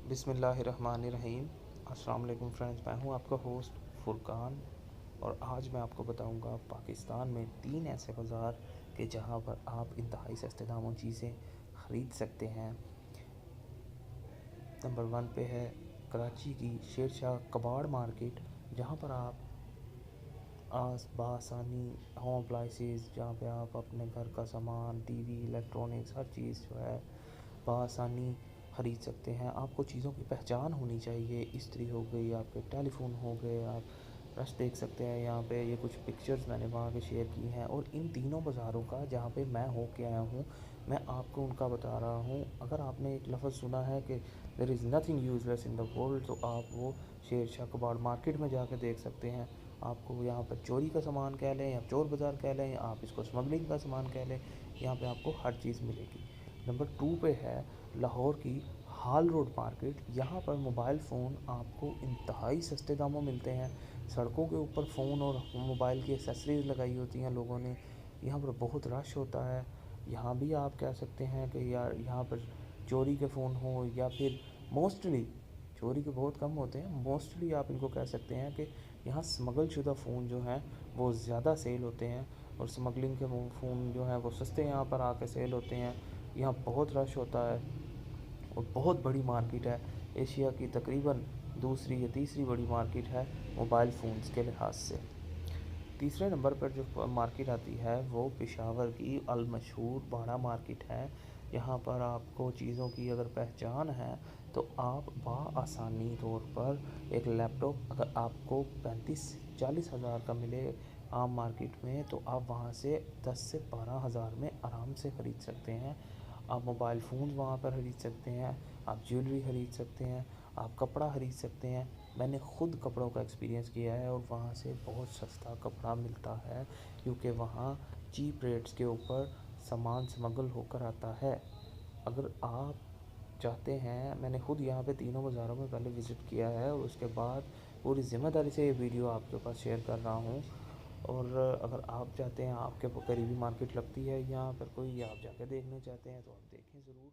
बिस्मिल्लाहिर्रहमानिर्रहीम। अस्सलाम वालेकुम फ्रेंड्स, मैं हूं आपका होस्ट फुरकान और आज मैं आपको बताऊंगा पाकिस्तान में 3 ऐसे बाज़ार के जहां पर आप इंतहाई सस्ते दामों चीज़ें ख़रीद सकते हैं। नंबर 1 पे है कराची की शेर शाह कबाड़ मार्केट, जहां पर आप बासानी होम अप्लाइंसेस, जहाँ पे आप अपने घर का सामान, टीवी, इलेक्ट्रॉनिक्स, हर चीज़ जो है बासानी ख़रीद सकते हैं। आपको चीज़ों की पहचान होनी चाहिए। इस्त्री हो गई, आपके टेलीफोन हो गए, आप रश देख सकते हैं यहाँ पे। ये कुछ पिक्चर्स मैंने वहाँ के शेयर की हैं और इन तीनों बाज़ारों का जहाँ पे मैं हो के आया हूँ, मैं आपको उनका बता रहा हूँ। अगर आपने एक लफ्ज़ सुना है कि there is nothing useless in the world, तो आप वो शेर शाह कबाड़ मार्केट में जाकर देख सकते हैं। आपको यहाँ पर चोरी का सामान कह लें या चोर बाज़ार कह लें या आप इसको स्मगलिंग का सामान कह लें, यहाँ पे आपको हर चीज़ मिलेगी। नंबर 2 पे है लाहौर की हाल रोड मार्केट। यहाँ पर मोबाइल फ़ोन आपको इंतहाई सस्ते दामों मिलते हैं। सड़कों के ऊपर फ़ोन और मोबाइल की एसेसरीज़ लगाई होती हैं लोगों ने। यहाँ पर बहुत रश होता है। यहाँ भी आप कह सकते हैं कि यार यहाँ पर चोरी के फ़ोन हो या फिर मोस्टली चोरी के बहुत कम होते हैं, मोस्टली आप इनको कह सकते हैं कि यहाँ स्मगल शुदा फ़ोन जो हैं वो ज़्यादा सेल होते हैं और स्मगलिंग के फ़ोन जो हैं वो सस्ते यहाँ पर आके सेल होते हैं। यहाँ बहुत रश होता है और बहुत बड़ी मार्केट है। एशिया की तकरीबन दूसरी या तीसरी बड़ी मार्केट है मोबाइल फ़ोन्स के लिहाज से। तीसरे नंबर पर जो मार्केट आती है वो पेशावर की अलमशहूर बाड़ा मार्केट है। यहाँ पर आपको चीज़ों की अगर पहचान है तो आप आसानी तौर पर एक लैपटॉप अगर आपको 35-40 हज़ार का मिले आम मार्केट में, तो आप वहाँ से 10 से 12 हज़ार में आराम से ख़रीद सकते हैं। आप मोबाइल फ़ोन वहाँ पर ख़रीद सकते हैं, आप ज्वेलरी ख़रीद सकते हैं, आप कपड़ा ख़रीद सकते हैं। मैंने ख़ुद कपड़ों का एक्सपीरियंस किया है और वहाँ से बहुत सस्ता कपड़ा मिलता है, क्योंकि वहाँ चीप रेट्स के ऊपर सामान स्मगल होकर आता है। अगर आप चाहते हैं, मैंने ख़ुद यहाँ पे तीनों बाज़ारों में पहले विज़िट किया है और उसके बाद पूरी ज़िम्मेदारी से ये वीडियो आपके पास शेयर कर रहा हूँ। और अगर आप चाहते हैं, आपके करीबी मार्केट लगती है यहाँ पर कोई, या आप जाके देखना चाहते हैं, तो आप देखें ज़रूर।